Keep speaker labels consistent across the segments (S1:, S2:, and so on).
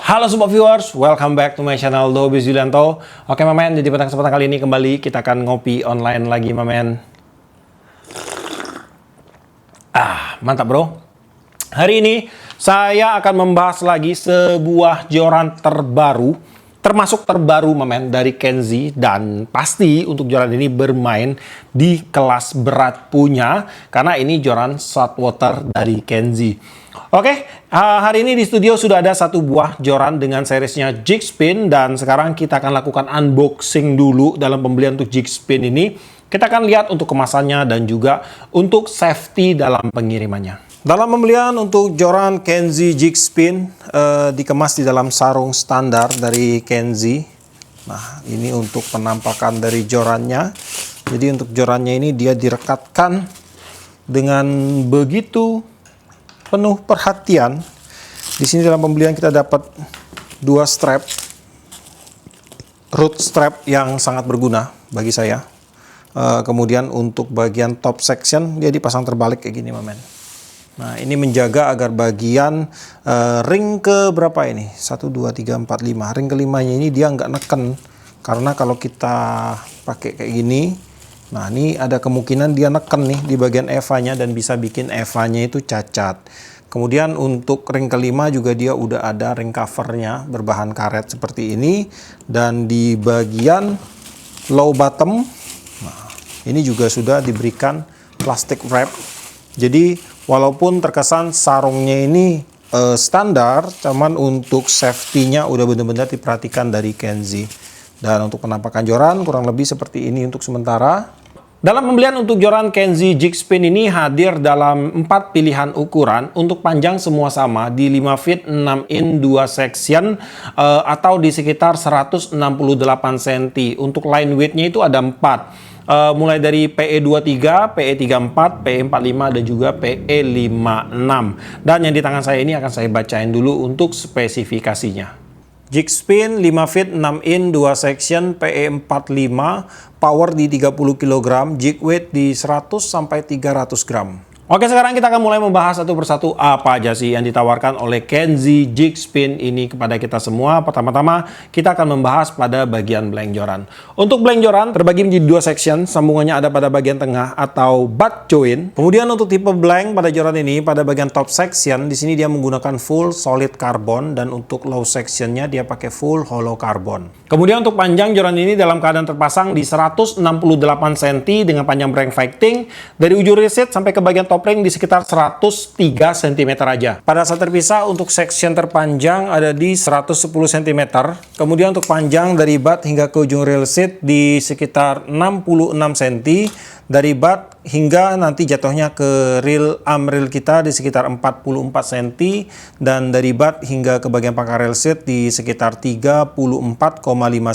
S1: Halo Sobat Viewers, welcome back to my channel Dobis Yulianto. Oke Mamen, jadi pada kesempatan kali ini kembali kita akan ngopi online lagi Mamen. Mantap bro. Hari ini saya akan membahas lagi sebuah joran terbaru, termasuk terbaru Mamen, dari Kenzi. Dan pasti untuk joran ini bermain di kelas berat punya, karena ini joran saltwater dari Kenzi. Oke, hari ini di studio sudah ada satu buah joran dengan seriesnya Jig Spin. Dan sekarang kita akan lakukan unboxing dulu dalam pembelian untuk Jig Spin ini. Kita akan lihat untuk kemasannya dan juga untuk safety dalam pengirimannya. Dalam pembelian untuk joran Kenzi Jig Spin, dikemas di dalam sarung standar dari Kenzi. Nah, ini untuk penampakan dari jorannya. Jadi untuk jorannya ini dia direkatkan dengan begitu penuh perhatian. Di sini dalam pembelian kita dapat dua strap, root strap yang sangat berguna bagi saya. Kemudian untuk bagian top section dia dipasang terbalik kayak gini Mamen. Nah, ini menjaga agar bagian ring ke berapa ini? 1, 2, 3, 4, 5. Ring kelimanya ini dia nggak neken. Karena kalau kita pakai kayak gini, nah ini ada kemungkinan dia neken nih di bagian EVA-nya dan bisa bikin EVA-nya itu cacat. Kemudian untuk ring kelima juga dia udah ada ring covernya berbahan karet seperti ini. Dan di bagian low bottom, nah, ini juga sudah diberikan plastic wrap. Jadi walaupun terkesan sarungnya ini standar, cuman untuk safety-nya udah benar-benar diperhatikan dari Kenzi. Dan untuk penampakan joran kurang lebih seperti ini untuk sementara. Dalam pembelian untuk joran Kenzi Jig Spin ini hadir dalam 4 pilihan ukuran. Untuk panjang semua sama di 5 feet 6 in 2 section atau di sekitar 168 cm. Untuk line width-nya itu ada 4. Mulai dari PE23, PE34, PE45 dan juga PE56. Dan yang di tangan saya ini akan saya bacain dulu untuk spesifikasinya. Jig Spin 5 feet 6 in 2 section PE45, power di 30 kg, jig weight di 100 sampai 300 gram. Oke, sekarang kita akan mulai membahas satu persatu apa aja sih yang ditawarkan oleh Kenzi Jig Spin ini kepada kita semua. Pertama-tama kita akan membahas pada bagian blank joran. Untuk blank joran terbagi menjadi 2 section, sambungannya ada pada bagian tengah atau butt joint. Kemudian untuk tipe blank pada joran ini pada bagian top section, di sini dia menggunakan full solid carbon dan untuk low sectionnya dia pakai full hollow carbon. Kemudian untuk panjang joran ini dalam keadaan terpasang di 168 cm dengan panjang blank fighting dari ujung reset sampai ke bagian top ring di sekitar 103 cm aja. Pada saat terpisah untuk section terpanjang ada di 110 cm. Kemudian untuk panjang dari butt hingga ke ujung rail seat di sekitar 66 cm. Dari butt hingga nanti jatuhnya ke arm rail kita di sekitar 44 cm. Dan dari butt hingga ke bagian pangkal rail seat di sekitar 34,5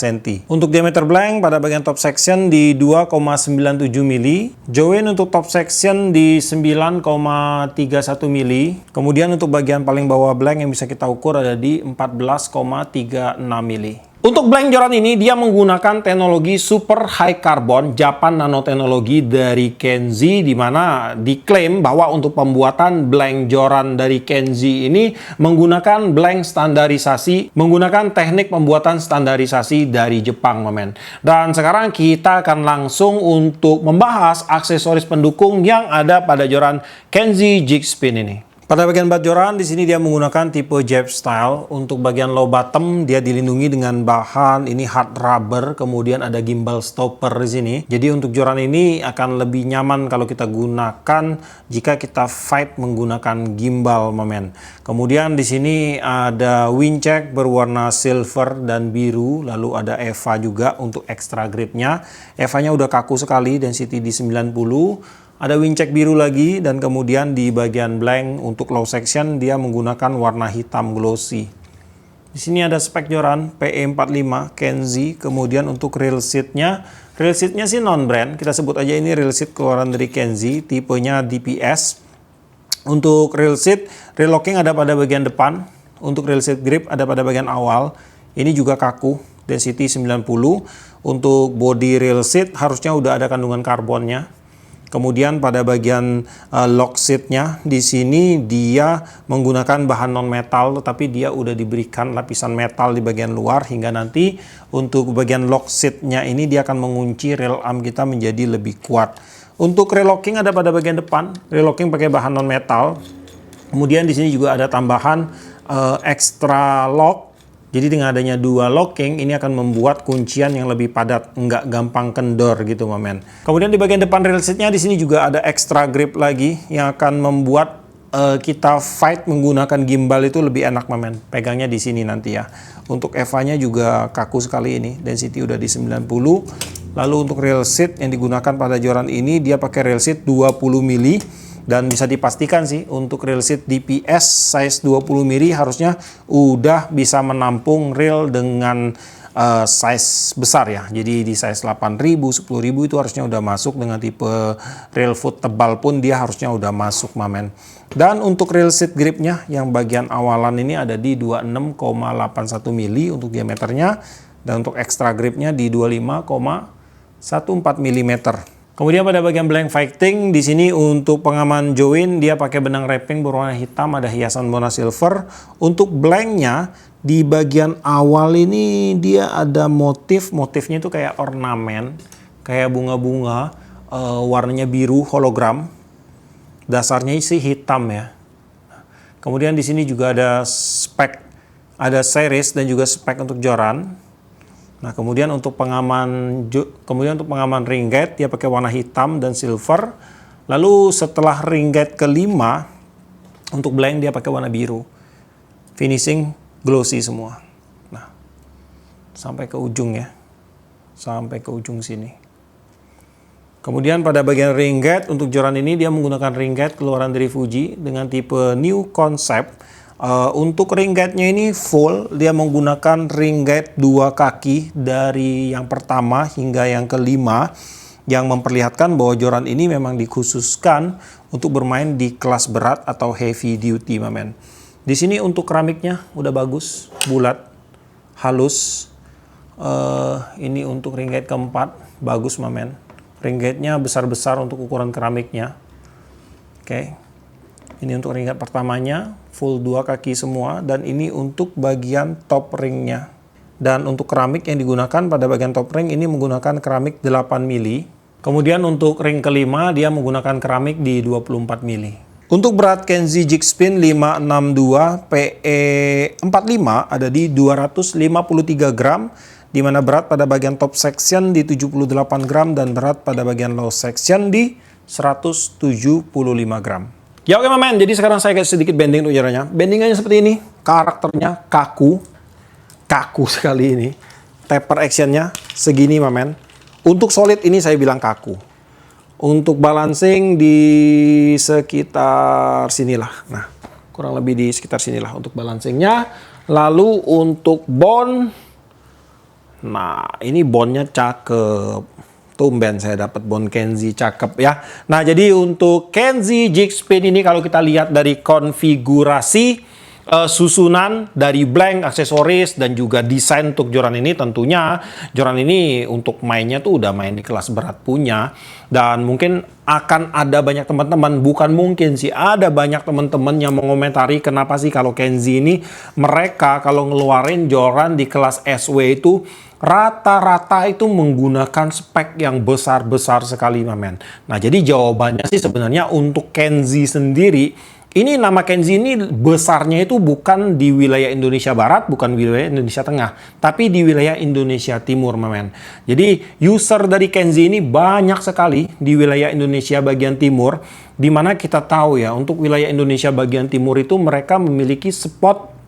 S1: cm. Untuk diameter blank pada bagian top section di 2,97 mm. Join untuk top section di 9,31 mm. Kemudian untuk bagian paling bawah blank yang bisa kita ukur ada di 14,36 mm. Untuk blank joran ini dia menggunakan teknologi super high carbon Japan nanotechnology dari Kenzi, di mana diklaim bahwa untuk pembuatan blank joran dari Kenzi ini menggunakan blank standarisasi, menggunakan teknik pembuatan standarisasi dari Jepang, Mamen. Dan sekarang kita akan langsung untuk membahas aksesoris pendukung yang ada pada joran Kenzi Jig Spin ini. Pada bagian butt joran di sini dia menggunakan tipe Jab style. Untuk bagian low bottom dia dilindungi dengan bahan ini hard rubber, kemudian ada gimbal stopper di sini. Jadi untuk joran ini akan lebih nyaman kalau kita gunakan jika kita fight menggunakan gimbal, Mamen. Kemudian di sini ada windcheck berwarna silver dan biru, lalu ada EVA juga untuk extra gripnya. EVA-nya udah kaku sekali, density di 90. Ada windcheck biru lagi, dan kemudian di bagian blank untuk low section dia menggunakan warna hitam glossy. Di sini ada spek joran PE45 Kenzi. Kemudian untuk rail seatnya sih non brand, kita sebut aja ini rail seat keluaran dari Kenzi, tipenya DPS. Untuk rail seat, rail locking ada pada bagian depan. Untuk rail seat grip ada pada bagian awal. Ini juga kaku, density 90. Untuk body rail seat harusnya udah ada kandungan karbonnya. Kemudian pada bagian lock seatnya di sini dia menggunakan bahan non metal, tetapi dia udah diberikan lapisan metal di bagian luar hingga nanti untuk bagian lock seatnya ini dia akan mengunci rel arm kita menjadi lebih kuat. Untuk rel locking ada pada bagian depan, rel locking pakai bahan non metal. Kemudian di sini juga ada tambahan extra lock. Jadi dengan adanya dua locking ini akan membuat kuncian yang lebih padat, nggak gampang kendor gitu, Mamen. Kemudian di bagian depan rail seatnya di sini juga ada extra grip lagi yang akan membuat kita fight menggunakan gimbal itu lebih enak, Mamen. Pegangnya di sini nanti ya. Untuk EVA-nya juga kaku sekali ini, density udah di 90. Lalu untuk rail seat yang digunakan pada joran ini dia pakai rail seat 20 mili. Dan bisa dipastikan sih untuk rail seat DPS size 20 mili harusnya udah bisa menampung rail dengan size besar ya. Jadi di size 8.000, 10.000 itu harusnya udah masuk. Dengan tipe rail foot tebal pun dia harusnya udah masuk, Mamen. Dan untuk rail seat gripnya yang bagian awalan ini ada di 26,81 mili untuk diameternya. Dan untuk extra gripnya di 25,14 mm. Kemudian pada bagian blank fighting di sini untuk pengaman join dia pakai benang wrapping berwarna hitam, ada hiasan warna silver. Untuk blanknya di bagian awal ini dia ada motifnya itu kayak ornamen, kayak bunga-bunga, warnanya biru hologram. Dasarnya sih hitam ya. Kemudian di sini juga ada spek, ada series dan juga spek untuk joran. Nah, kemudian untuk pengaman ring gate dia pakai warna hitam dan silver. Lalu setelah ring gate kelima untuk blank dia pakai warna biru. Finishing glossy semua. Nah, sampai ke ujung ya. Sampai ke ujung sini. Kemudian pada bagian ring gate untuk joran ini dia menggunakan ring gate keluaran dari Fuji dengan tipe new concept. Untuk ring gate-nya ini full, dia menggunakan ring gate 2 kaki dari yang pertama hingga yang kelima, yang memperlihatkan bahwa joran ini memang dikhususkan untuk bermain di kelas berat atau heavy duty, Mamen. Di sini untuk keramiknya udah bagus, bulat, halus. Ini untuk ring gate keempat, bagus, Mamen. Ring gate-nya besar-besar untuk ukuran keramiknya. Oke. Ini untuk ring gate pertamanya, full 2 kaki semua, dan ini untuk bagian top ringnya. Dan untuk keramik yang digunakan pada bagian top ring ini menggunakan keramik 8 mili. Kemudian untuk ring kelima dia menggunakan keramik di 24 mili. Untuk berat Kenzi Jig Spin 562 PE45 ada di 253 gram, di mana berat pada bagian top section di 78 gram dan berat pada bagian low section di 175 gram. Ya oke, Mamen, jadi sekarang saya kasih sedikit bending untuk jorannya. Bendingannya seperti ini, karakternya kaku sekali ini. Taper actionnya segini, Mamen. Untuk solid ini saya bilang kaku. Untuk balancing di sekitar sinilah. Nah, kurang lebih di sekitar sinilah untuk balancingnya. Lalu untuk bond, nah ini bondnya cakep. Tumben saya dapat bond Kenzi cakep ya. Nah, jadi untuk Kenzi Jig Spin ini kalau kita lihat dari konfigurasi susunan dari blank, aksesoris dan juga desain untuk joran ini, tentunya joran ini untuk mainnya tuh udah main di kelas berat punya. Dan mungkin akan ada banyak teman-teman, bukan mungkin sih, ada banyak teman-teman yang mengomentari kenapa sih kalau Kenzi ini mereka kalau ngeluarin joran di kelas SW itu rata-rata itu menggunakan spek yang besar-besar sekali, Mamen. Nah, jadi jawabannya sih sebenarnya untuk Kenzi sendiri, ini nama Kenzi ini besarnya itu bukan di wilayah Indonesia Barat, bukan wilayah Indonesia Tengah, tapi di wilayah Indonesia Timur, Mamen. Jadi user dari Kenzi ini banyak sekali di wilayah Indonesia bagian timur, di mana kita tahu ya, untuk wilayah Indonesia bagian timur itu mereka memiliki spot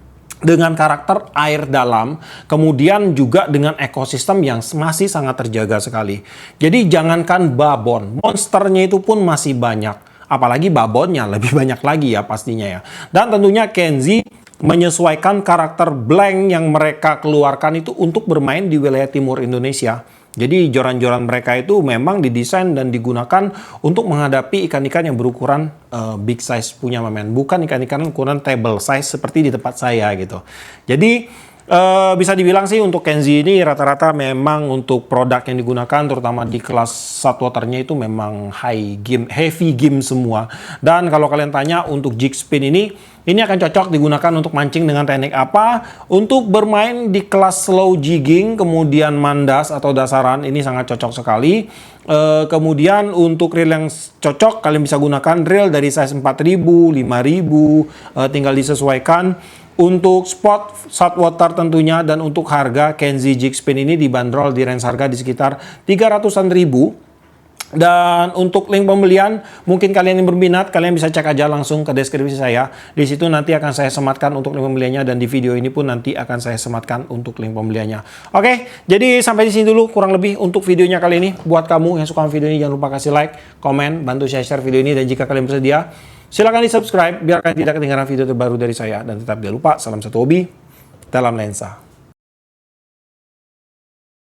S1: dengan karakter air dalam, kemudian juga dengan ekosistem yang masih sangat terjaga sekali. Jadi jangankan babon, monsternya itu pun masih banyak. Apalagi babonnya lebih banyak lagi ya pastinya ya. Dan tentunya Kenzi menyesuaikan karakter blank yang mereka keluarkan itu untuk bermain di wilayah timur Indonesia. Jadi joran-joran mereka itu memang didesain dan digunakan untuk menghadapi ikan-ikan yang berukuran big size punya, Mamen. Bukan ikan-ikan ukuran table size seperti di tempat saya gitu. Jadi
S2: Bisa dibilang sih untuk Kenzi ini rata-rata memang untuk produk yang digunakan terutama di kelas saltwaternya itu memang heavy game semua. Dan kalau kalian tanya untuk jig spin ini akan cocok digunakan untuk mancing dengan teknik apa? Untuk bermain di kelas slow jigging, kemudian mandas atau dasaran, ini sangat cocok sekali. Kemudian untuk reel yang cocok, kalian bisa gunakan reel dari size 4000, 5000, tinggal disesuaikan. Untuk spot saltwater tentunya, dan untuk harga Kenzi Jig Spin ini dibanderol di range harga di sekitar 300-an ribu. Dan untuk link pembelian, mungkin kalian yang berminat, kalian bisa cek aja langsung ke deskripsi saya. Di situ nanti akan saya sematkan untuk link pembeliannya, dan di video ini pun nanti akan saya sematkan untuk link pembeliannya. Oke, jadi sampai di sini dulu kurang lebih untuk videonya kali ini. Buat kamu yang suka video ini, jangan lupa kasih like, komen, bantu share video ini, dan jika kalian bersedia, silakan di subscribe biar kalian tidak ketinggalan video terbaru dari saya. Dan tetap jangan lupa, salam satu hobi dalam lensa.